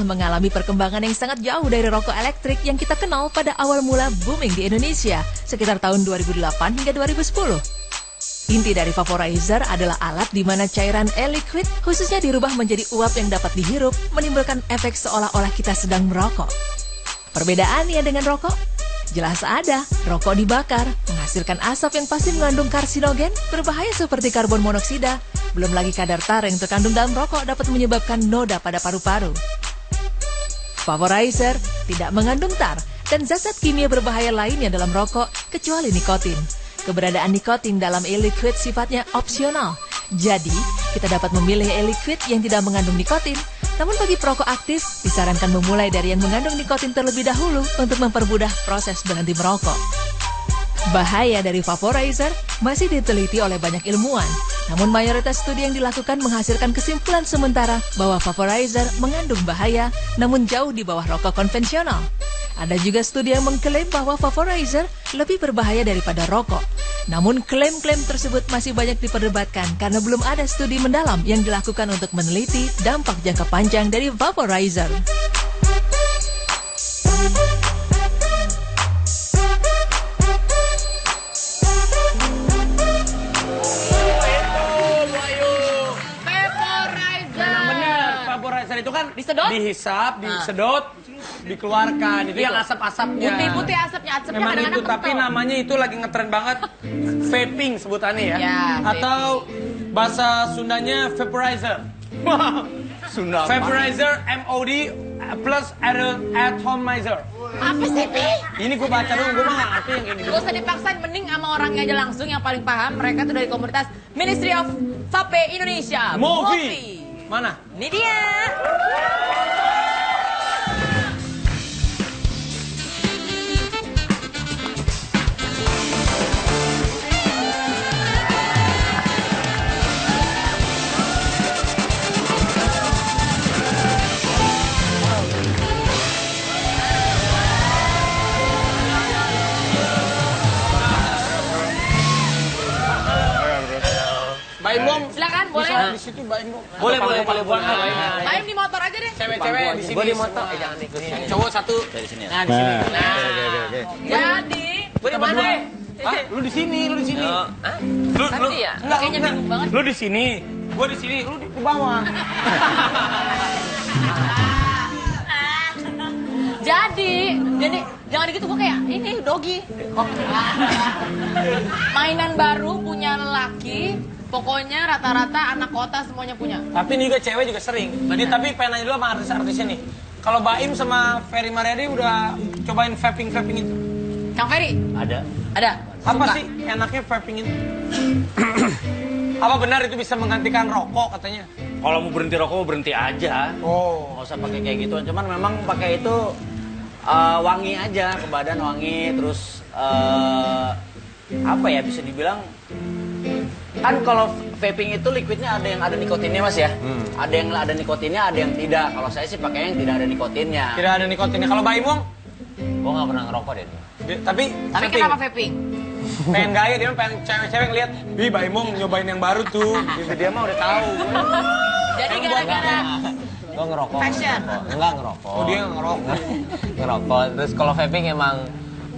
mengalami perkembangan yang sangat jauh dari rokok elektrik yang kita kenal pada awal mula booming di Indonesia, sekitar tahun 2008 hingga 2010. Inti dari vaporizer adalah alat di mana cairan e-liquid khususnya dirubah menjadi uap yang dapat dihirup, menimbulkan efek seolah-olah kita sedang merokok. Perbedaannya dengan rokok? Jelas ada, rokok dibakar, menghasilkan asap yang pasti mengandung karsinogen, berbahaya seperti karbon monoksida, belum lagi kadar tar yang terkandung dalam rokok dapat menyebabkan noda pada paru-paru. Vaporizer tidak mengandung tar dan zat-zat kimia berbahaya lainnya dalam rokok kecuali nikotin. Keberadaan nikotin dalam e-liquid sifatnya opsional. Jadi, kita dapat memilih e-liquid yang tidak mengandung nikotin. Namun bagi perokok aktif, disarankan memulai dari yang mengandung nikotin terlebih dahulu untuk mempermudah proses berhenti merokok. Bahaya dari vaporizer masih diteliti oleh banyak ilmuwan. Namun mayoritas studi yang dilakukan menghasilkan kesimpulan sementara bahwa vaporizer mengandung bahaya, namun jauh di bawah rokok konvensional. Ada juga studi yang mengklaim bahwa vaporizer lebih berbahaya daripada rokok. Namun klaim-klaim tersebut masih banyak diperdebatkan karena belum ada studi mendalam yang dilakukan untuk meneliti dampak jangka panjang dari vaporizer. Vaporizer itu kan disedot, dihisap, disedot, dikeluarkan. Itu yang asap-asapnya. Putih-putih asapnya Memang kadang-kadang itu, tapi namanya itu lagi ngetren banget. Vaping sebutannya ya. Atau bahasa Sundanya vaporizer. Sunda. Vaporizer, MOD plus atomizer. Apa sih, Pi? Ini gue baca dulu, gue mah nggak ngerti yang ini. Gak usah dipaksain, mending sama orangnya aja langsung yang paling paham. Mereka tuh dari komunitas Ministry of Vape Indonesia. Movi. Mana? Ini dia. Baim Bom, Silakan, boleh. di situ Baim Bom. Boleh. Main di motor aja deh. Cewek-cewek di sini. Gue di motor, jangan ikut. Cowok satu. Dari sini. Nah, di sini. Jadi, Gue di mana? Hah? Lu di sini, lu di sini. Lu Tadi ya? enggak, Kayaknya enggak. bingung banget. Lu di sini, gua di sini, lu di bawah. jadi jangan gitu, gue kayak ini dogi. Mainan baru punya lelaki, pokoknya rata-rata anak kota semuanya punya. Tapi ini juga cewek juga sering. Tapi pengen nanya dulu sama artis-artisnya nih. Kalau Baim sama Ferry Mariadi udah cobain vaping itu? Kang Ferry? Ada. Ada? Apa Suka? sih enaknya vaping itu? Apa benar itu bisa menggantikan rokok katanya? Kalau mau berhenti rokok berhenti aja. Oh. Nggak usah pakai kayak gitu. Cuman memang pakai itu wangi aja ke badan, wangi terus apa ya, bisa dibilang kan kalau vaping itu liquidnya ada yang ada nikotinnya, Mas ya. Ada yang ada nikotinnya, ada yang tidak. Kalau saya sih pakai yang tidak ada nikotinnya. Tidak ada nikotinnya. Kalau Baim Wong? Gua nggak pernah ngerokok deh. Tapi vaping. Kenapa vaping? Pengen gaya, dia mah pengen cewek-cewek ngeliat, "Wih, Baim Wong nyobain yang baru tuh." Gitu, dia mah udah tahu. Jadi gara-gara Gue ngerokok. Fashion. Enggak ngerokok. Oh, dia ngerokok. Ngerokok. Terus kalau vaping emang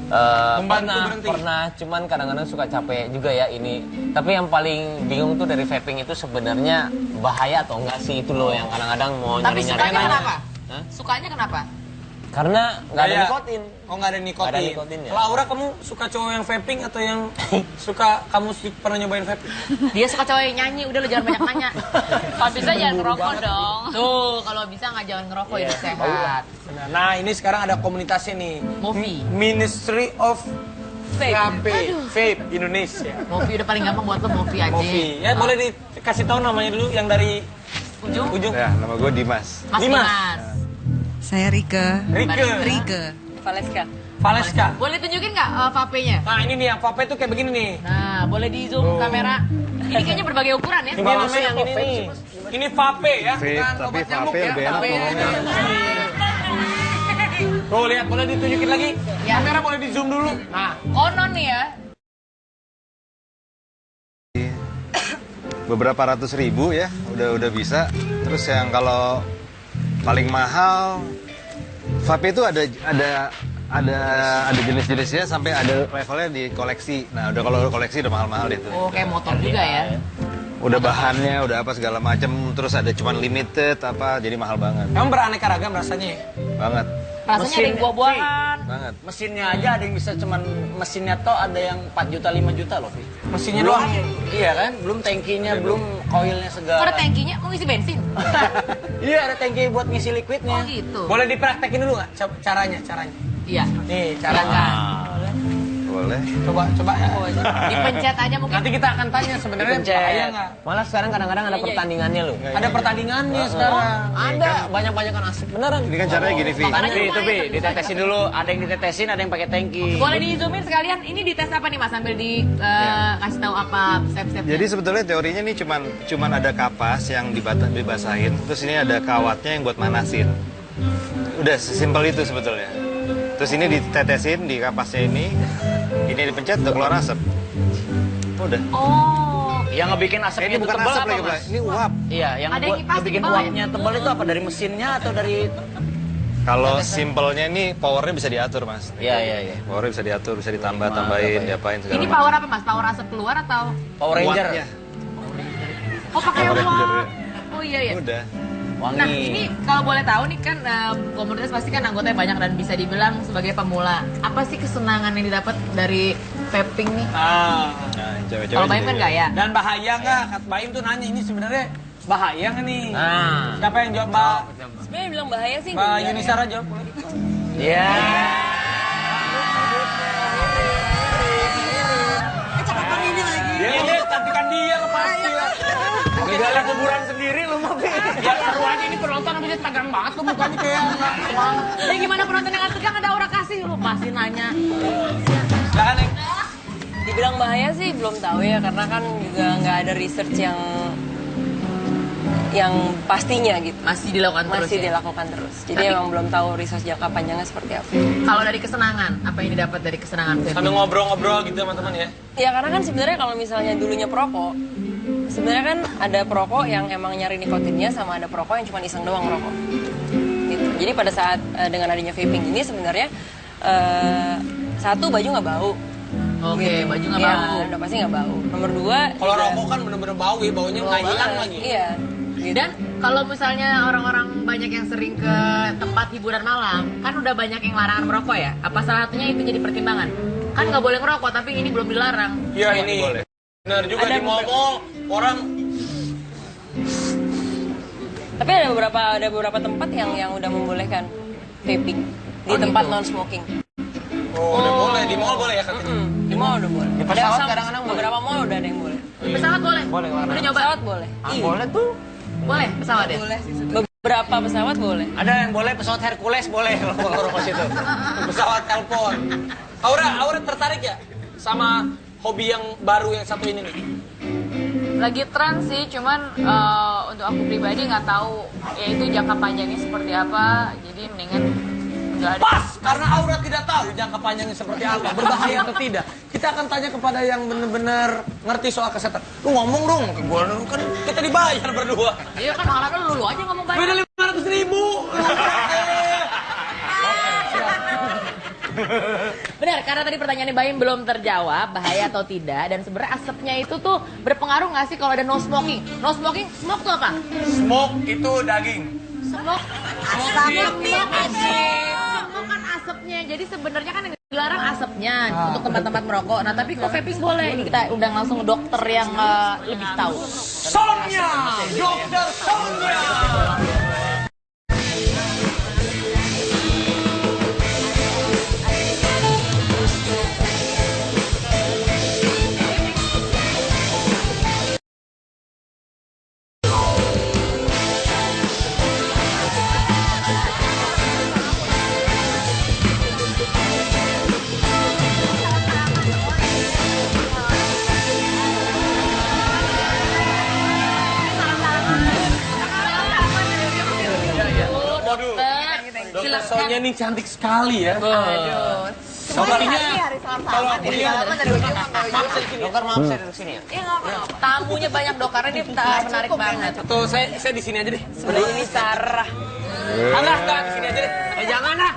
Membantu berhenti. pernah, cuman kadang-kadang suka capek juga ya ini. Tapi yang paling bingung tuh dari vaping itu sebenarnya bahaya atau enggak sih, itu loh yang kadang-kadang mau Tapi nyari-nyari. sukanya kenapa? Hah? Sukanya kenapa? Karena nggak ada Kayak- nikotin. Oh, nggak ada nikotin. Nggak ada nikotinnya. Kalau Aura, kamu suka cowok yang vaping atau yang suka kamu pernah nyobain vaping? Dia suka cowok yang nyanyi, udah lu jangan banyak nanya. Kalau bisa jangan ngerokok dong. Tuh, kalau bisa nggak jangan ngerokok, hidup sehat. Nah, ini sekarang ada komunitasnya nih. Movi. Ministry of Vape. Vape Indonesia. Movi udah paling gampang buat lo, Movi aja. Movi. Ya, boleh dikasih tahu namanya dulu yang dari ujung. Ya, nama gue Dimas. Mas Dimas. Dimas. Saya Rike. Rike. Valeska. Valeska. Boleh tunjukin nggak vape-nya? Nah, ini nih yang vape tuh kayak begini nih. Nah, boleh di zoom kamera. Ini kayaknya berbagai ukuran ya. Ini namanya yang ini nih. Ini vape ya, Vape, bukan tapi obat nyamuk vape ya. lebih enak Vape. ngomongnya. Tuh, lihat, boleh ditunjukin lagi. Ya. Kamera boleh di zoom dulu. Nah, Konon nih ya. Beberapa ratus ribu ya, udah bisa. Terus yang kalau Paling mahal vape itu ada jenis-jenisnya sampai ada levelnya di koleksi. Nah, udah kalau koleksi udah mahal-mahal itu. Oh, kayak motor juga ya. Udah bahannya, udah apa segala macam, terus ada cuman limited apa, jadi mahal banget. Emang beraneka ragam rasanya ya? Banget. Rasanya ada yang buah-buahan. Banget. Mesinnya aja ada yang bisa cuman mesinnya toh ada yang 4 juta 5 juta loh, Vi. Mesinnya Belum, doang. iya kan? Belum tankinya, belum koilnya segala. Kok ada tankinya? Mau isi bensin? Iya, ada tangki buat ngisi liquidnya. Oh gitu. Boleh dipraktekin dulu nggak caranya? Iya. Nih caranya. Boleh. Coba ya. Dipencet aja mungkin. Nanti kita akan tanya sebenarnya bahaya nggak? Malah sekarang kadang-kadang ada pertandingannya loh. Ada pertandingannya sekarang. Ada banyak-banyakan asap beneran. Ini kan caranya gini, Vi. Makanya Tapi itu, Vi, ditetesin dulu. Ada yang ditetesin, ada yang pakai tangki. Boleh di zoomin sekalian. Ini dites apa nih Mas? Sambil di kasih tahu apa step-stepnya. Jadi sebetulnya teorinya nih cuman ada kapas yang dibasahin, terus ini ada kawatnya yang buat manasin. Udah sesimpel itu sebetulnya. Terus ini ditetesin di kapasnya ini dipencet udah keluar asap. Udah. Oh. Yang ngebikin asapnya Ini itu bukan tebal asap apa, lagi, Mas? Bla. Ini uap. Iya, yang Ada yang buat kipas di ngebikin bawah ya? uapnya tebal itu apa? Dari mesinnya atau dari... Kalau simpelnya ini powernya bisa diatur, Mas. Iya. Powernya bisa diatur, bisa ditambah, tambahin, diapain segala Ini macam. power apa Mas? Power asap keluar atau? Power Ranger. Wattnya. Oh pakai Power Ranger, uap. ya. Oh iya ya. Udah. Wangi. Nah ini kalau boleh tahu nih kan komunitas pasti kan anggotanya banyak dan bisa dibilang sebagai pemula. Apa sih kesenangan yang didapat dari vaping nih? Ah. Nah, cewek-cewek Kalau Baim jadi- kan nggak ya? Dan bahaya nggak? Kata Baim tuh nanya ini sebenarnya bahaya nggak nih? Nah. Siapa yang jawab? Mbak Sebenarnya bilang bahaya sih. Mbak Yunisara jawab. Iya. Dia cantikan dia pasti. Gak kuburan sendiri lu mau. Ya seru aja ini penonton tapi dia tegang banget tuh mukanya kayak nggak semangat. Ya gimana penonton yang nggak tegang ada aura kasih lu pasti nanya. Silakan Neng. Dibilang bahaya sih belum tahu ya karena kan juga nggak ada research yang pastinya gitu. Masih dilakukan terus. Masih ya? dilakukan terus. Jadi Tapi- emang belum tahu research jangka panjangnya seperti apa. Kalau dari kesenangan, apa yang didapat dari kesenangan vaping? Sambil ngobrol-ngobrol gitu teman-teman ya. Ya karena kan sebenarnya kalau misalnya dulunya perokok, sebenarnya kan ada perokok yang emang nyari nikotinnya sama ada perokok yang cuma iseng doang ngerokok. Gitu. Jadi pada saat dengan adanya vaping ini sebenarnya satu baju nggak bau. Oke, baju nggak Iya, bau. udah pasti nggak bau. Nomor dua, Kalau juga- rokok kan bener-bener bau ya, baunya nggak hilang lagi. Iya. Gitu. Dan kalau misalnya orang-orang banyak yang sering ke tempat hiburan malam, kan udah banyak yang larangan merokok ya? Apa salah satunya itu jadi pertimbangan? Kan nggak boleh ngerokok, tapi ini belum dilarang. Iya ini. Bener juga Ada di mall-mall orang Tapi ada beberapa tempat yang udah membolehkan vaping di tempat non smoking. udah boleh di mall boleh ya katanya. Di mall udah boleh. Di pesawat Ada kadang-kadang boleh. beberapa mall udah ada yang boleh. Pesawat boleh? Boleh, boleh. Udah nyoba? Pesawat boleh. Boleh tuh. Boleh, pesawat ya? Beberapa pesawat boleh. Ada yang boleh pesawat Hercules boleh kalau ngerokok situ. Pesawat telepon. Aura tertarik ya sama hobi yang baru yang satu ini nih? Lagi tren sih, cuman untuk aku pribadi nggak tahu ya itu jangka panjangnya seperti apa, jadi mendingan nggak ada. Pas, karena Aura tidak tahu jangka panjangnya seperti apa, berbahaya atau tidak. Kita akan tanya kepada yang benar-benar ngerti soal kesehatan. Lu ngomong dong ke gue, kan kita dibayar berdua. Iya kan malah lu aja ngomong banyak. Beda 500.000. Benar, karena tadi pertanyaannya Baim belum terjawab, bahaya atau tidak. Dan sebenarnya asapnya itu tuh berpengaruh nggak sih kalau ada no smoking? No smoking, smoke tuh apa? Smoke itu daging. Smoke, asapnya. Smoke kan asapnya, jadi sebenarnya kan yang dilarang asapnya untuk tempat-tempat merokok. Nah tapi kok vaping boleh? Ini kita undang langsung dokter yang lebih tahu. Sonia, Dokter Sonia. Dokter Sonia ini cantik sekali ya. Aduh. Sepertinya kalau aku lihat Dokter maaf saya duduk sini ya. Tamunya banyak dok, karena ini menarik banget. Tuh saya di sini aja deh. Sebelah ini Sarah. Enggak, di sini aja deh. Jangan lah.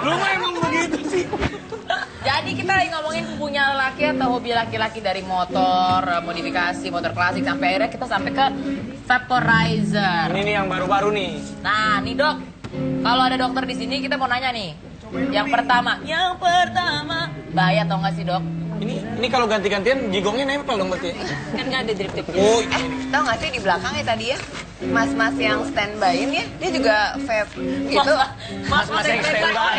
Lu mah emang begitu sih. Jadi kita lagi ngomongin punya laki atau hobi laki-laki dari motor, modifikasi, motor klasik sampai akhirnya kita sampai ke vaporizer. Ini nih yang baru-baru nih. Nah, nih dok, kalau ada dokter di sini kita mau nanya nih. Yang pertama, bahaya atau enggak sih dok? Ini kalau ganti-gantian jigongnya nempel dong berarti. Kan nggak ada drip-drip. Oh, Tahu nggak sih di belakangnya tadi ya, mas-mas yang standby-in ya, dia juga vape gitu. Mas-mas yang standby.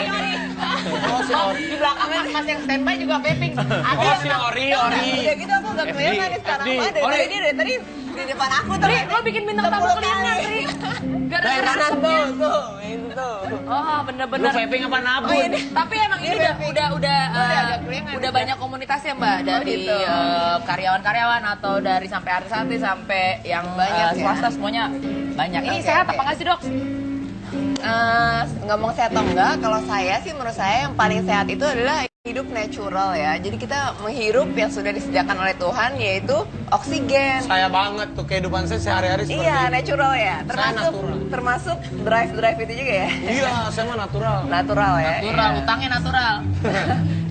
Oh, Di belakangnya mas yang standby juga vaping. Ada Oh, yang si Ori. Udah gitu aku gak kelihatan nih sekarang. Wah, dari tadi dia dari tadi di depan aku tuh. Tri, lo bikin bintang tamu kelihatan, Tri. Gara-gara asapnya. Itu. Oh, Lu bener-bener. vaping apa nabung? Oh, ini. Tapi emang ini agak kelihatan. udah banyak komunitas ya Mbak dari gitu. karyawan-karyawan atau dari sampai artis-artis sampai yang Banyak ya. swasta semuanya banyak. Ini Oke, sehat oke. apa nggak sih dok? Ngomong sehat atau enggak, kalau saya sih menurut saya yang paling sehat itu adalah hidup natural ya. Jadi kita menghirup yang sudah disediakan oleh Tuhan, yaitu oksigen. saya banget tuh kehidupan saya sehari-hari seperti Iya, itu. natural ya. natural. Termasuk drive itu juga ya. Iya, saya mah natural. Natural ya. Natural, utangnya natural.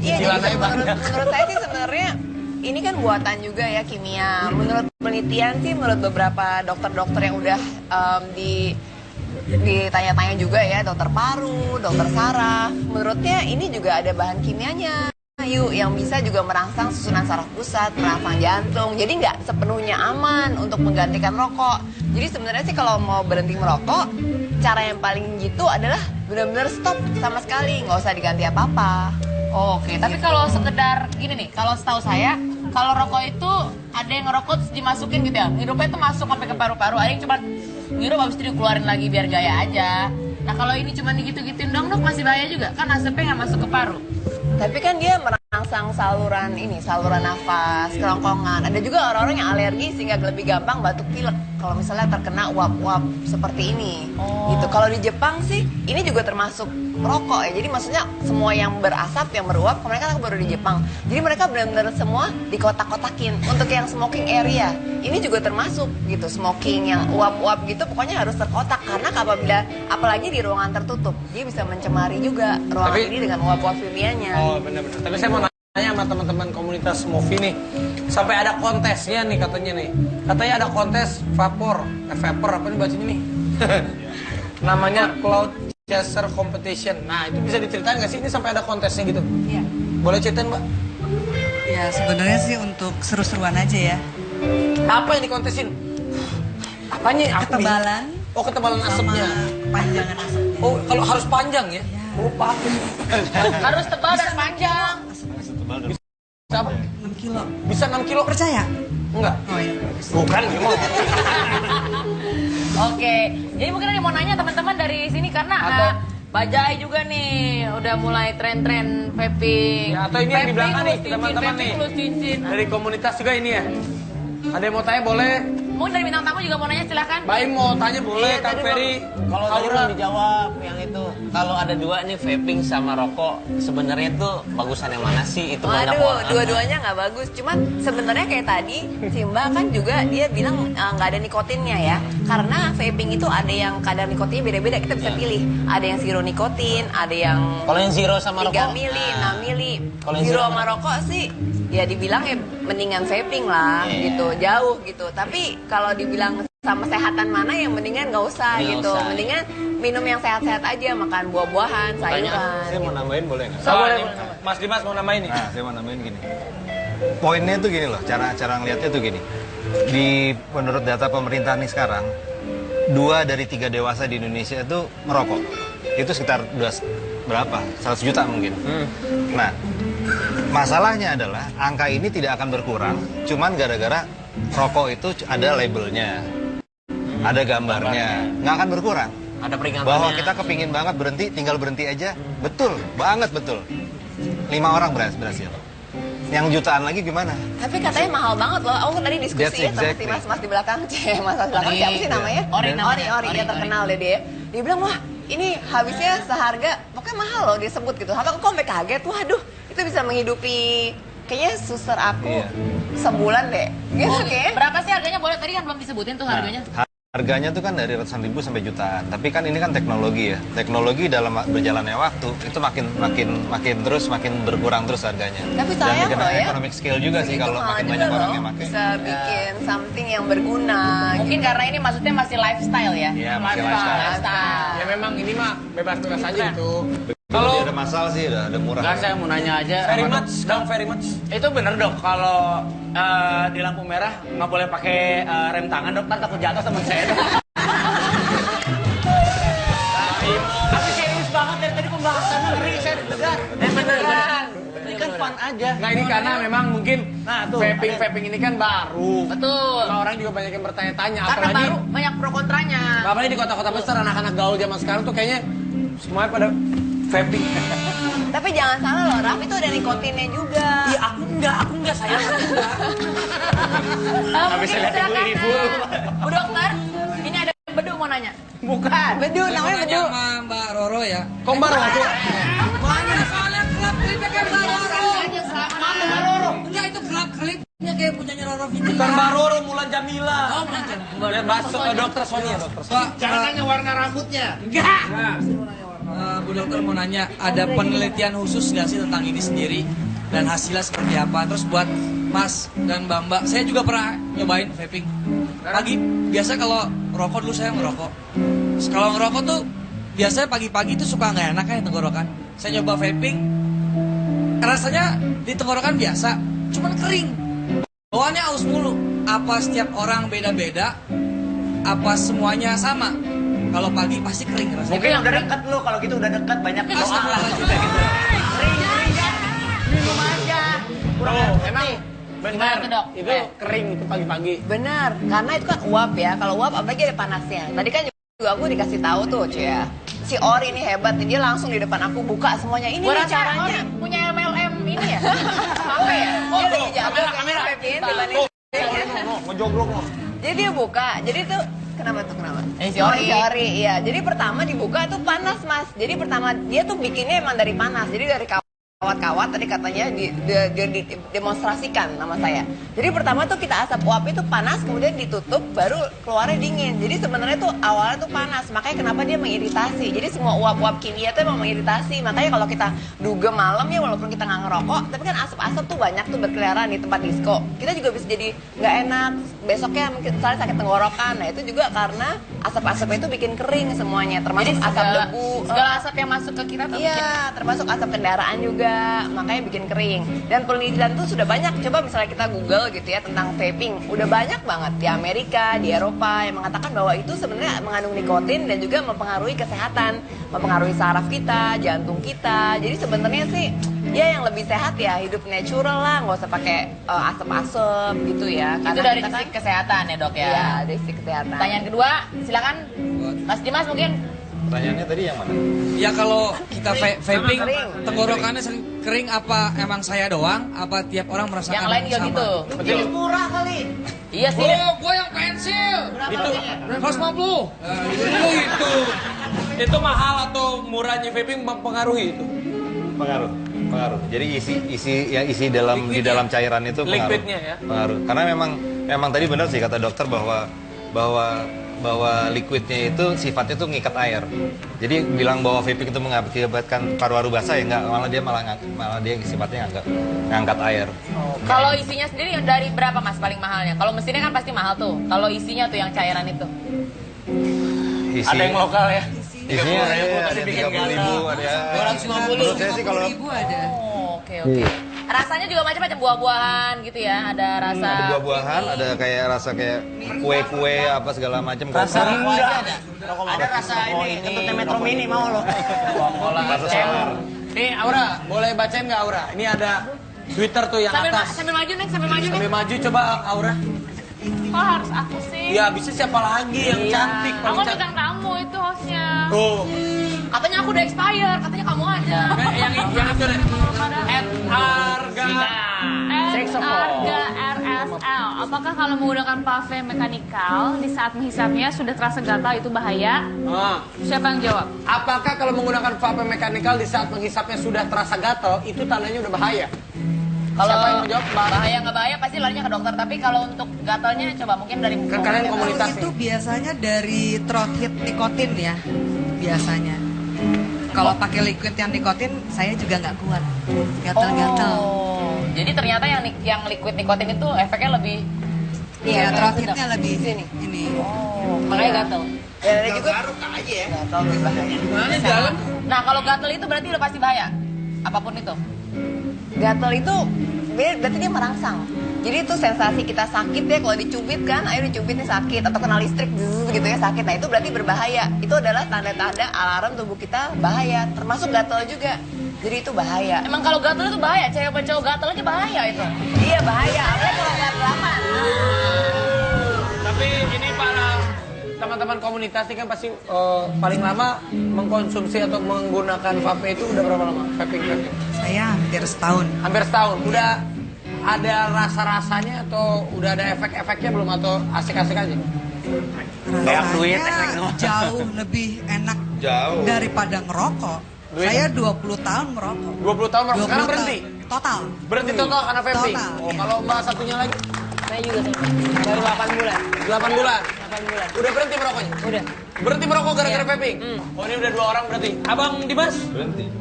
Iya, Cicilan jadi aja menurut saya sih sebenarnya ini kan buatan juga ya kimia. Menurut penelitian sih, menurut beberapa dokter-dokter yang udah ditanya-tanya juga ya, dokter paru, dokter saraf, menurutnya ini juga ada bahan kimianya yang bisa juga merangsang susunan saraf pusat, merangsang jantung. Jadi nggak sepenuhnya aman untuk menggantikan rokok. Jadi sebenarnya sih kalau mau berhenti merokok, cara yang paling gitu adalah benar-benar stop sama sekali, nggak usah diganti apa-apa. Oke, tapi kalau sekedar gini nih, kalau setahu saya, kalau rokok itu ada yang ngerokok terus dimasukin gitu ya, ngirupnya itu masuk sampai ke paru-paru, ada yang cuma ngirup habis itu dikeluarin lagi biar gaya aja. Nah kalau ini cuma digitu-gituin dong dok, masih bahaya juga, kan asapnya nggak masuk ke paru. Tapi kan dia merangsang saluran nafas, kerongkongan. Ada juga orang-orang yang alergi sehingga lebih gampang batuk pilek kalau misalnya terkena uap-uap seperti ini. Gitu. Kalau di Jepang sih ini juga termasuk rokok ya. Jadi maksudnya semua yang berasap, yang beruap, mereka baru di Jepang. Jadi mereka benar-benar semua dikotak-kotakin. Untuk yang smoking area, ini juga termasuk gitu. Smoking yang uap-uap gitu pokoknya harus terkotak. Karena apabila, apalagi di ruangan tertutup, dia bisa mencemari juga ruangan ini dengan uap-uap kimianya. Oh, benar-benar. Tapi saya mau nanya sama teman-teman komunitas movie nih. Sampai ada kontesnya nih katanya nih. Katanya ada kontes vapor apa nih bacanya nih? Namanya Cloud Chaser Competition. Nah, itu bisa diceritain nggak sih? Ini sampai ada kontesnya gitu? Iya. Boleh ceritain, Mbak? Ya sebenarnya sih untuk seru-seruan aja ya. Apa yang dikontesin? Apanya? Ketebalan Oh, ketebalan sama asapnya. kepanjangan asapnya. Oh, kalau harus panjang ya? Oh, paham. Harus tebal dan panjang. Bisa apa? 6 kilo. Bisa 6 kilo? Percaya? Enggak. Oh iya. Bukan, gimana? Oke, jadi mungkin ada yang mau nanya teman-teman dari sini karena Bajai juga nih udah mulai tren-tren vaping. Ya, atau ini yang di belakang nih, teman-teman nih. Vaping plus cincin. Dari komunitas juga ini ya? Ada yang mau tanya boleh? Mungkin dari bintang tamu juga mau nanya silakan. Baim mau tanya boleh, Kang Ferry. Kalau tadi belum dijawab yang itu. Kalau ada dua nih vaping sama rokok, sebenarnya itu bagusan yang mana sih? Itu banyak Waduh, orang. dua-duanya nggak bagus. Cuman sebenarnya kayak tadi, si Mbak kan juga dia bilang nggak ada nikotinnya ya. Karena vaping itu ada yang kadar nikotinnya beda-beda. Kita bisa pilih. Ada yang zero nikotin, ada yang Kalau yang zero sama 3 rokok? mili, nah, 6 mili. Kalau yang Zero zero sama rokok sih ya dibilang ya mendingan vaping lah gitu, jauh gitu. Tapi kalau dibilang sama sehatan mana yang mendingan nggak usah Nggak gitu. usah. Mendingan minum yang sehat-sehat aja, makan buah-buahan, sayuran. Saya mau nambahin boleh nggak? Boleh, Mas Dimas mau namain nih. Nah, saya mau nambahin gini. Poinnya tuh gini loh, cara ngeliatnya tuh gini. Menurut data pemerintah nih sekarang, 2 dari 3 dewasa di Indonesia itu merokok. Itu sekitar berapa? 100 juta mungkin. Nah, masalahnya adalah angka ini tidak akan berkurang, cuman gara-gara rokok itu ada labelnya, ada gambarnya, nggak akan berkurang. ada peringatannya. Bahwa kita kepingin banget berhenti, tinggal berhenti aja, betul, banget betul. 5 orang berhasil. Yang jutaan lagi gimana? Tapi katanya mahal banget loh. Aku tadi diskusi That's ya sama si exactly. mas-mas di belakang. Mas di belakang siapa sih namanya? Ori namanya. Ori ya terkenal deh dia. Dia bilang, wah ini habisnya seharga, pokoknya mahal loh dia sebut gitu. Aku sampai kaget, waduh itu bisa menghidupi kayaknya suster aku Iya. sebulan deh. Gitu kayaknya. Berapa sih harganya? Boleh tadi kan belum disebutin tuh harganya. Harganya tuh kan dari ratusan ribu sampai jutaan. Tapi kan ini kan teknologi ya. Teknologi dalam berjalannya waktu itu makin berkurang terus harganya. Tapi sayang Dan loh ya. economic scale juga sih Itu kalau mahal makin juga banyak orang loh. yang pakai. Bisa bikin something yang berguna. Mungkin karena ini maksudnya masih lifestyle ya. Iya, masih lifestyle. Ya memang ini mah bebas-bebas aja gitu. Kalau ada masalah sih ada murah. Enggak, saya mau nanya aja. Very sama much, dong, very much. Itu bener dok, kalau di lampu merah nggak boleh pakai rem tangan dok, ntar takut jatuh teman saya. Tapi serius banget dari tadi pembahasannya ngeri, saya deg-degan. Beneran. Ini kan fun aja. Nah ini karena memang mungkin vaping ini kan baru. Betul. Nah, orang juga banyak yang bertanya-tanya. Karena Apalagi baru banyak pro kontranya. apalagi di kota-kota besar anak-anak gaul zaman sekarang tuh kayaknya semuanya pada vaping. Tapi jangan salah loh, Raf itu ada nikotinnya juga. Iya aku enggak sayang. Mungkin silakan. Bu dokter, ini ada Bedu mau nanya. Bukan. Bedu, namanya Bedu. sama Mbak Roro ya. Kok Mbak Roro? Mana soalnya klub klipnya kayak Mbak Roro. Mbak Roro. Enggak itu klub klipnya kayak punyanya Roro Fitri. Bukan Mbak Roro, Mulan Jamila. Oh, Mulan Jamila. Masuk ke dokter Sonia, dokter Sonia. Pak, Jangan nanya warna rambutnya. enggak. Bu dokter mau nanya, ada penelitian khusus nggak sih tentang ini sendiri dan hasilnya seperti apa? Terus buat Mas dan Mbak, saya juga pernah nyobain vaping. Pagi biasa kalau rokok dulu saya ngerokok. Kalau ngerokok tuh biasanya pagi-pagi tuh suka nggak enak ya tenggorokan. Saya nyoba vaping, rasanya di tenggorokan biasa, cuman kering. Bawaannya aus mulu. Apa setiap orang beda-beda? Apa semuanya sama? Kalau pagi pasti kering rasanya. Mungkin yang udah deket lu, kalau gitu udah deket banyak doa. Astagfirullahaladzim. Udah gitu. Minum aja. Emang benar Gimana tuh, Dok? itu kering itu pagi-pagi. Benar, karena itu kan uap ya. Kalau uap apalagi ada panasnya. Tadi kan juga aku dikasih tahu tuh, cuy ya. Si Ori ini hebat, dia langsung di depan aku buka semuanya. Ini Gua nih rasa caranya. Ori punya MLM ini ya. Apa ya? Oh, Dia lagi jago kamera. vaping dibanding. Ngejogrok lo. Jadi dia buka, jadi tuh kenapa? Si Ori. Si Ori, iya. Jadi pertama dibuka tuh panas mas. Jadi pertama dia tuh bikinnya emang dari panas. Jadi dari kawat-kawat tadi katanya demonstrasikan nama saya. Jadi pertama tuh kita asap uap itu panas, kemudian ditutup, baru keluarnya dingin. Jadi sebenarnya tuh awalnya tuh panas, makanya kenapa dia mengiritasi. Jadi semua uap-uap kimia tuh emang mengiritasi. Makanya kalau kita dugem malam ya, walaupun kita nggak ngerokok, tapi kan asap-asap tuh banyak tuh berkeliaran di tempat disko. Kita juga bisa jadi nggak enak. Besoknya mungkin misalnya sakit tenggorokan. Nah itu juga karena asap-asap itu bikin kering semuanya, termasuk asap debu. Segala asap yang masuk ke kita tuh bikin Iya, termasuk asap kendaraan juga, makanya bikin kering. Dan penelitian tuh sudah banyak. Coba misalnya kita Google gitu ya tentang vaping, udah banyak banget di Amerika, di Eropa yang mengatakan bahwa itu sebenarnya mengandung nikotin dan juga mempengaruhi kesehatan, mempengaruhi saraf kita, jantung kita. Jadi sebenarnya sih ya yang lebih sehat ya hidup natural lah, nggak usah pakai asap-asap gitu ya. itu dari sisi kesehatan ya dok ya. Iya, dari sisi kesehatan. Pertanyaan kedua, silakan Mas Dimas mungkin. Pertanyaannya tadi yang mana? Ya kalau kita vaping, Kering. tenggorokannya sering kering apa emang saya doang? Apa tiap orang merasakan Yang lain juga sama? gitu. Betul. Murah kali. Iya sih. Oh, gue yang pensil. Itu 150. Itu. itu mahal atau murahnya vaping mempengaruhi itu? Pengaruh. Jadi isi dalam di dalam cairan itu pengaruh. Liquidnya ya? Pengaruh. Karena memang tadi benar sih kata dokter bahwa liquidnya itu sifatnya tuh ngikat air. Jadi bilang bahwa vaping itu mengakibatkan paru-paru basah ya enggak, malah dia sifatnya ngangkat air. Kalau isinya sendiri yang dari berapa mas paling mahalnya? Kalau mesinnya kan pasti mahal tuh. Kalau isinya tuh yang cairan itu. Ada yang lokal ya? Isinya ada 30.000, ada 250. Menurut saya sih kalau Ribu ada. Oh, oke. Rasanya juga macam-macam buah-buahan gitu ya. Ada rasa ada buah-buahan, ada kayak rasa kayak kue-kue apa segala macam. Rasa Ada rasa ini, kentutnya Metro Mini mau lo. Rasa sour. Nih Aura, boleh bacain nggak Aura? Ini ada Twitter tuh yang atas. sambil maju nih, sambil maju nih. Sambil maju coba Aura. Kok harus aku sih? Ya bisa siapa lagi yang cantik Aku paling cantik. bintang tamu itu hostnya. Tuh. Katanya aku udah expired, katanya kamu aja. Yang itu deh. Arga. Arga RSL. Apakah kalau menggunakan pave mekanikal di saat menghisapnya sudah terasa gatal itu bahaya? Siapa yang jawab? Apakah kalau menggunakan vape mekanikal di saat menghisapnya sudah terasa gatal, itu tandanya udah bahaya? Kalau Siapa yang menjawab? bahaya nggak bahaya pasti larinya ke dokter. Tapi kalau untuk gatalnya coba mungkin dari Kan kalian komunitas Itu nih. biasanya dari throat hit nikotin ya, biasanya. Kalau pakai liquid yang nikotin, saya juga nggak kuat, gatal-gatal. Oh, jadi ternyata yang liquid nikotin itu efeknya lebih. Iya, throat sedap. hitnya lebih Sini. ini. Oh, makanya gatal. Ya, ada juga gatal lebih bahaya. Gimana di dalam? Nah, kalau gatal itu berarti udah pasti bahaya. Apapun itu. Gatal itu berarti dia merangsang. Jadi itu sensasi kita sakit ya kalau dicubit kan, ayo dicubitnya sakit atau kena listrik gitu ya sakit. Nah itu berarti berbahaya. Itu adalah tanda-tanda alarm tubuh kita bahaya, termasuk gatal juga. Jadi itu bahaya. Emang kalau gatal itu bahaya, cewek apa cowok gatal aja bahaya itu. Iya bahaya, apalagi kalau gatal lama. Tapi ini para teman-teman komunitas ini kan pasti paling lama mengkonsumsi atau menggunakan vape itu udah berapa lama? Vaping. Saya hampir setahun. Hampir setahun. Udah ada rasa-rasanya atau udah ada efek-efeknya belum atau asik-asik aja? Rasanya jauh lebih enak Jauh. daripada ngerokok. Duit? Saya 20 tahun merokok. 20 tahun merokok. 20 Sekarang tahun. berhenti? Total. Berhenti total karena vaping? Total. Oh, kalau mbak satunya lagi? Saya juga sama. Baru 8 bulan. 8 bulan? 8 bulan. Udah berhenti merokoknya? Udah. Berhenti merokok gara-gara vaping? Oh ini udah 2 orang berarti. Abang Dimas?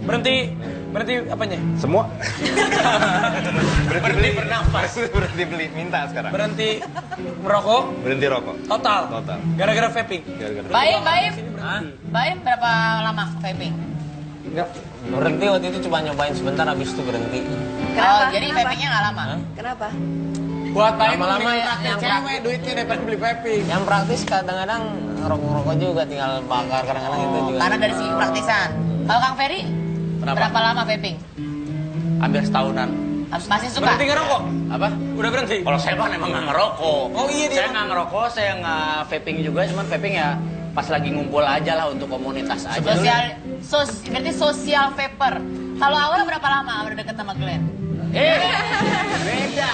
Berhenti apanya? Semua. Berhenti bernafas. Berhenti beli, minta sekarang. Berhenti merokok? Berhenti rokok. Total? Total. Gara-gara vaping? Gara-gara. Baim berapa lama vaping? Enggak. Berhenti waktu itu cuma nyobain sebentar, habis itu berhenti. Oh, jadi vapingnya nggak lama? Kenapa? Buat Baim Lama-lama mending ya, traktir yang cewek duitnya daripada beli vaping. Yang praktis kadang-kadang ngerokok-ngerokok juga, tinggal bakar kadang-kadang itu juga. Karena dari segi praktisan. Kalau Kang Ferry, Kenapa? berapa lama vaping? Hampir setahunan. Masih suka? Berhenti ngerokok? Apa? Udah berhenti? Kalau saya kan emang nggak ngerokok. Oh iya, dia Saya nggak ngerokok, saya nggak vaping juga, cuman vaping ya pas lagi ngumpul aja lah untuk komunitas aja. Berarti sosial vapor. Kalau awal berapa lama udah deket sama Glenn? Beda.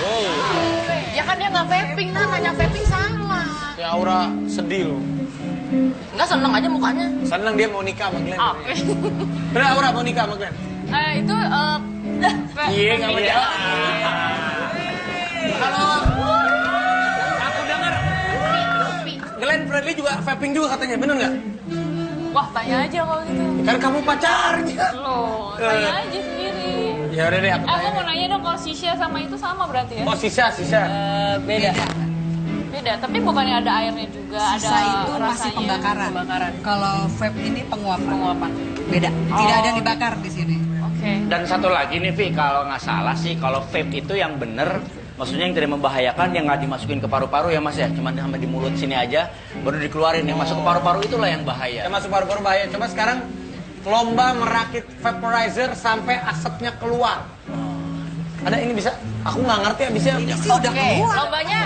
Ya kan dia nggak vaping, nanya vaping salah. Si Aura sedih loh. Nggak seneng aja mukanya. Seneng dia mau nikah sama Glenn. Oke. Bener Aura mau nikah sama Glenn? Itu Iya nggak mau jawab. Kalau aku dengar Glenn Fredly juga vaping juga katanya, bener nggak? wah tanya aja kalau gitu. Kan kamu pacarnya. Loh, tanya aja sendiri. Ya udah deh aku Aku tanya. mau nanya dong kalau shisha sama itu sama berarti ya? Oh sisa. Beda. Beda, tapi bukannya ada airnya juga, Sisa ada itu masih rasanya. pembakaran. Kalau vape ini penguapan. Penguapan. Beda. Tidak ada yang dibakar di sini. Oke. Dan satu lagi nih Vi, kalau nggak salah sih kalau vape itu yang bener, maksudnya yang tidak membahayakan, yang nggak dimasukin ke paru-paru ya Mas ya, cuma sampai di mulut sini aja, baru dikeluarin. Yang masuk ke paru-paru itulah yang bahaya. Yang masuk paru-paru bahaya. Coba sekarang lomba merakit vaporizer sampai asapnya keluar. Ada ini bisa? Aku nggak ngerti abisnya. Ini sih udah keluar. Lombanya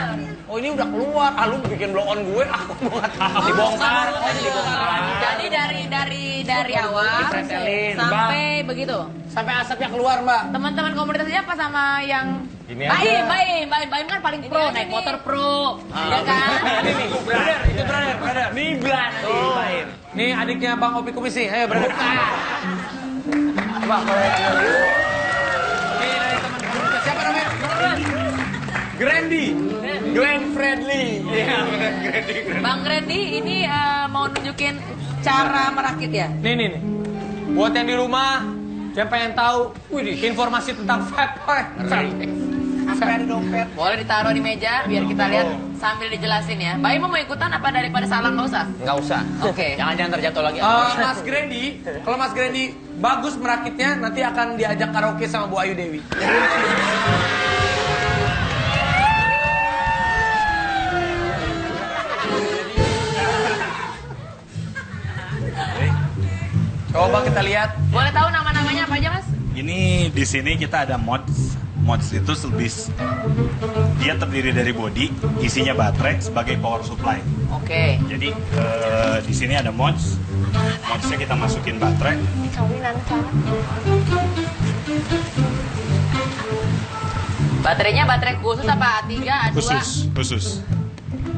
Oh ini udah keluar. Ah lu bikin blow on gue. Aku mau dibongkar. jadi dari awal Dipretelin, sampai begitu. Sampai asapnya keluar Mbak. Teman-teman komunitasnya apa sama yang Ini aja. Baim kan paling pro, naik motor pro, ya kan? Ini nih, brother, itu brother. Nih Blan, nih adiknya Bang Opi Kumis nih, ayo brother. Coba boleh. Ini dari teman komunitas siapa namanya? Glenn Fredly. Iya, Grandy. Bang Randy ini mau nunjukin cara merakit ya? Nih. Buat yang di rumah, yang pengen tahu, informasi tentang vape. Sampai ada dompet. Boleh ditaruh di meja biar kita lihat sambil dijelasin ya. Baim mau ikutan apa daripada salah nggak usah? Nggak usah. Oke. Jangan terjatuh lagi. Mas Grandy, kalau Mas Grandy bagus merakitnya, nanti akan diajak karaoke sama Bu Ayu Dewi. Coba kita lihat. Boleh tahu nama-namanya apa aja Mas? Ini di sini kita ada mods. Mods itu lebih dia terdiri dari body, isinya baterai sebagai power supply. Oke. Jadi di sini ada mods. Modsnya kita masukin baterai. Baterainya baterai khusus apa A3, A2? Khusus.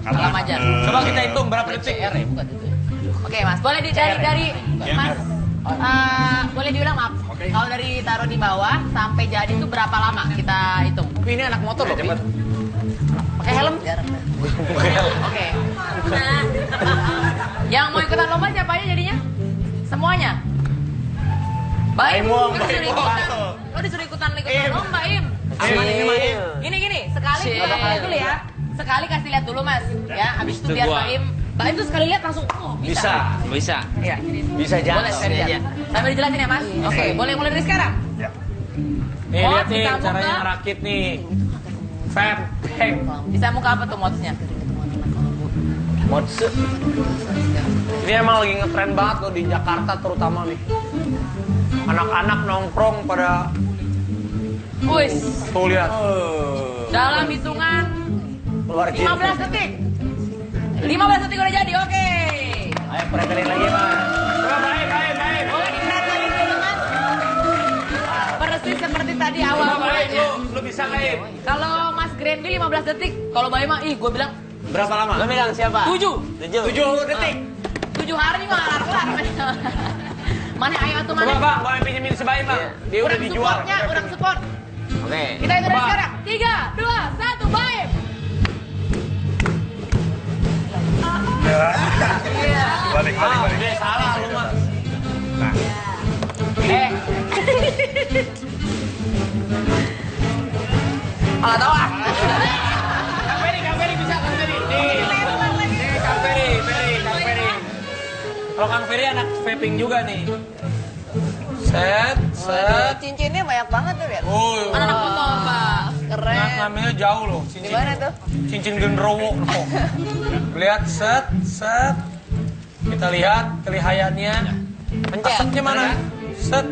Salam aja. Coba kita hitung berapa detik. CR ya bukan itu. Oke Mas, boleh dari Ya, Mas. Boleh diulang maaf. Kalau dari taruh di bawah sampai jadi itu berapa lama kita hitung? Ini anak motor loh, Pi. Pakai helm? Oke. Yang mau ikutan lomba siapa aja jadinya? Semuanya? Baim, lo disuruh ikutan lomba, Im. Gini, sekali kita lihat dulu ya. Sekali kasih lihat dulu, Mas. Ya, habis itu biar Baim tuh sekali lihat langsung, bisa. Iya. Bisa jalan. Boleh, saya lihat. Sambil dijelasin ya, Mas. Oke, boleh mulai dari sekarang? Ya. Nih, lihat nih caranya ngerakit nih. Vaping. Bisa muka apa tuh modsnya? Mods. Ini emang lagi ngetren banget loh di Jakarta terutama nih. Anak-anak nongkrong pada Wis. tuh lihat. Dalam hitungan 15 detik. 15 detik udah jadi, oke. Ayo pretelin lagi, Mas. Baik. Boleh diperhatiin dulu, Mas. Persis seperti tadi awal mulanya. Lu bisa kayak. Kalau Mas Grandi 15 detik, kalau Baim mah gue bilang Berapa lama? Lo bilang siapa? 7 detik. 7 hari mah kelar. Mana ayo tuh mana? Coba Bang, boleh pinjemin sebaik Bang. Dia udah dijual. Urang support. Oke. Kita hitung dari sekarang. 3, 2, 1, Baim. Balik. Salah lu mah. Tahu ah. Kang Ferry bisa Kang Ferry. Nih Kang Ferry. Kalau Kang Ferry anak vaping juga nih. Set. Cincinnya banyak banget tuh, lihat. Mana anak foto, Pak? Keren. Namanya jauh loh. Di mana tuh? Cincin genderuwo. Lihat set. Kita lihat kelihayannya. Asapnya mana? Set.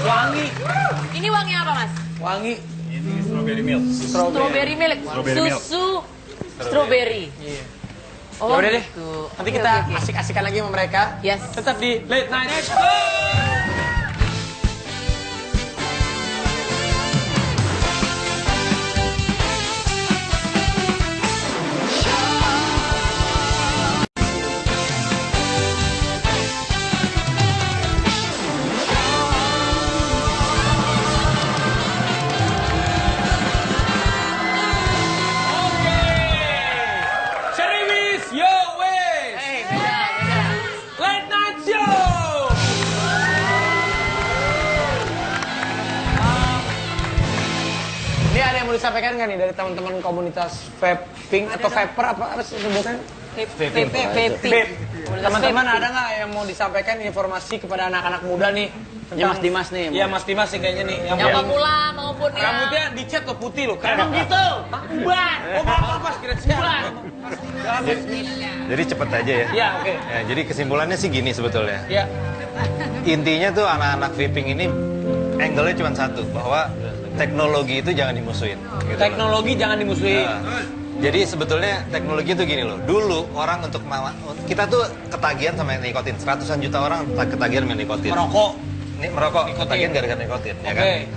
Wangi. Ini wangi apa, Mas? Wangi. Ini strawberry milk. Strawberry milk. Strawberry milk. Susu strawberry. Iya. Oh, Yaudah deh. gitu. Nanti kita asik-asikan lagi sama mereka. Yes. Tetap di Late Night Show. Serius, yo wes. Late Night Show. Ini ada yang mau disampaikan nggak nih dari teman-teman komunitas vaping atau vapor apa sih sebutannya? Vape. Teman-teman ada nggak yang mau disampaikan informasi kepada anak-anak muda nih? Ya Mas Dimas nih. Iya Mas Dimas sih kayaknya nih. Yang pemula maupun yang Rambutnya dicat loh putih loh. Emang gitu. Uban. Oh pas kira-kira. Jadi cepet aja ya. Iya, oke. Ya, jadi kesimpulannya sih gini sebetulnya. Iya. Intinya tuh anak-anak vaping ini angle-nya cuma satu, bahwa teknologi itu jangan dimusuhin. Gitu loh. Teknologi jangan dimusuhin. Nah, jadi sebetulnya teknologi itu gini loh. Dulu orang kita tuh ketagihan sama nikotin. Ratusan juta orang ketagihan sama nikotin. Merokok ketagihan gara-gara nikotin, ya kan?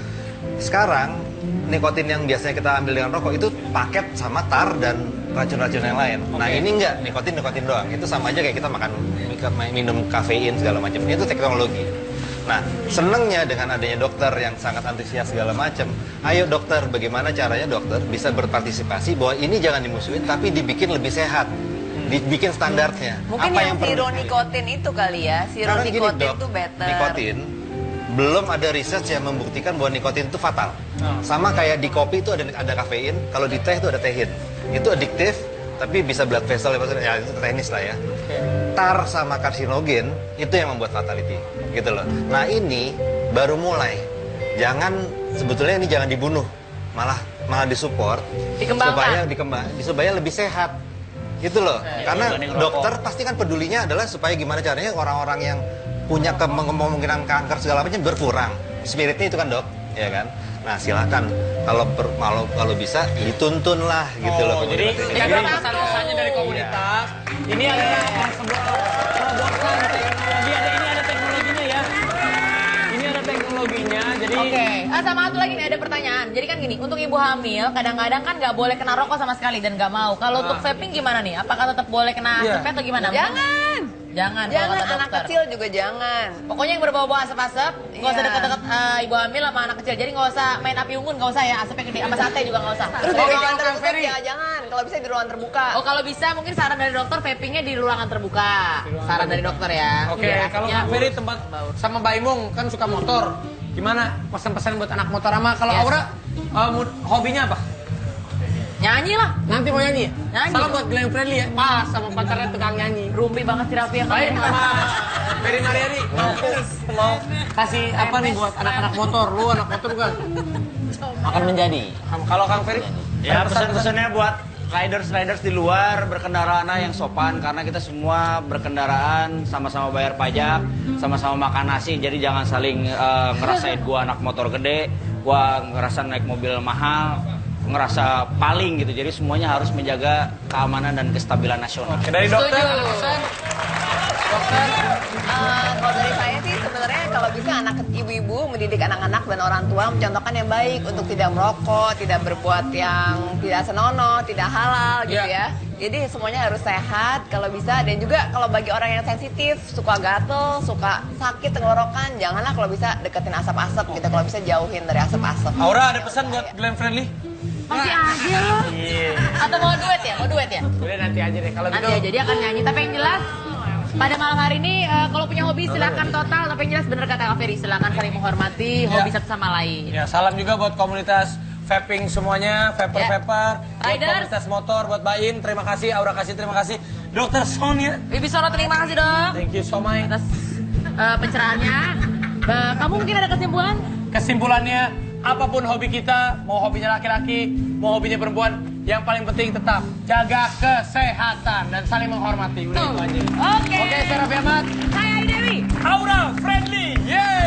Sekarang nikotin yang biasanya kita ambil dengan rokok itu paket sama tar dan racun-racun yang lain. Nah ini enggak, nikotin doang. Itu sama aja kayak kita minum kafein segala macam. Itu teknologi. Nah, senengnya dengan adanya dokter yang sangat antusias segala macam. Ayo dokter, bagaimana caranya dokter bisa berpartisipasi bahwa ini jangan dimusuhin tapi dibikin lebih sehat. Dibikin standarnya. Mungkin apa yang zero nikotin itu kali ya. Zero Karena gini, nikotin Dok, tuh better. Nikotin belum ada research yang membuktikan bahwa nikotin itu fatal. Sama kayak di kopi itu ada kafein, kalau di teh itu ada tehin. Itu adiktif, tapi bisa blood vessel ya itu teknis lah ya. Tar sama karsinogen itu yang membuat fatality, gitu loh. Nah ini baru mulai. Sebetulnya ini jangan dibunuh, malah disupport supaya lebih sehat. Gitu loh. Karena dokter pasti kan pedulinya adalah supaya gimana caranya orang-orang yang punya kemungkinan kanker segala macam berkurang. Spiritnya itu kan dok, ya kan? Nah silakan kalau bisa dituntun lah gitu loh. Jadi pesan-pesannya dari komunitas. Ini adalah sebuah terobosan teknologi. Ini ada teknologinya ya. Ini ada teknologinya. Jadi Oke. Sama satu lagi nih ada pertanyaan. Jadi kan gini, untuk ibu hamil kadang-kadang kan nggak boleh kena rokok sama sekali dan nggak mau. Kalau untuk vaping gimana nih? Apakah tetap boleh kena asapnya atau gimana? Jangan. Jangan, kalau kata Anak dokter. kecil juga jangan. Pokoknya yang berbau-bau asap-asap, nggak usah Iya. deket-deket ibu hamil sama anak kecil. Jadi nggak usah main api unggun, nggak usah ya. Asapnya gede, sama sate juga nggak usah. Terus di ruangan terbuka ya jangan. Kalau bisa di ruangan terbuka. Oh kalau bisa mungkin saran dari dokter vapingnya di ruangan terbuka. Saran dari dokter ya. Oke, Biar kalau asapnya- Kang Ferry tempat sama Mbak Imung kan suka motor. Gimana pesan-pesan buat anak motor sama? Kalau Yes. Aura hobinya apa? Nyanyi lah. Nanti mau nyanyi? Nyanyi. Salam buat Glenn Fredly ya. Pas sama pacarnya tukang nyanyi. Rumpi banget si Raffi yang Baik kemarin. sama Ferry Mariani. Mau kasih apa nih buat anak-anak motor? Lu anak motor kan? Akan menjadi. Kalau Kang Ferry? Ya pesan-pesannya buat riders di luar berkendaraan yang sopan karena kita semua berkendaraan sama-sama bayar pajak, sama-sama makan nasi. Jadi jangan saling ngerasain gua anak motor gede, gua ngerasa naik mobil mahal, ngerasa paling gitu. Jadi semuanya harus menjaga keamanan dan kestabilan nasional. Dari dokter, Kalau dari saya sih sebenarnya kalau bisa anak ibu-ibu mendidik anak-anak dan orang tua mencontohkan yang baik untuk tidak merokok, tidak berbuat yang tidak senonoh, tidak halal gitu ya. Jadi semuanya harus sehat kalau bisa dan juga kalau bagi orang yang sensitif, suka gatel, suka sakit tenggorokan, janganlah kalau bisa deketin asap-asap gitu. Kalau bisa jauhin dari asap-asap. Aura ada pesan buat Glenn Fredly? Masih aja loh. Atau mau duet ya? Mau duet ya? Udah nanti aja deh kalau Nanti gitu. aja dia akan nyanyi. Tapi yang jelas pada malam hari ini kalau punya hobi silakan total. Tapi yang jelas bener kata Kak Ferry, silakan saling menghormati hobi satu sama lain. Ya, salam juga buat komunitas vaping semuanya, vapor-vapor, buat Riders. komunitas motor, buat Baim, terima kasih, Aura kasih, terima kasih. Dokter Sonia, Bibi Soro terima kasih dok thank you so much. atas pencerahannya. Kamu mungkin ada kesimpulan? Kesimpulannya, apapun hobi kita, mau hobinya laki-laki, mau hobinya perempuan, yang paling penting tetap jaga kesehatan dan saling menghormati. Udah itu aja. Oke. Oke, saya Raffi Ahmad. Saya Ayu Dewi. Aura Friendly, yeah!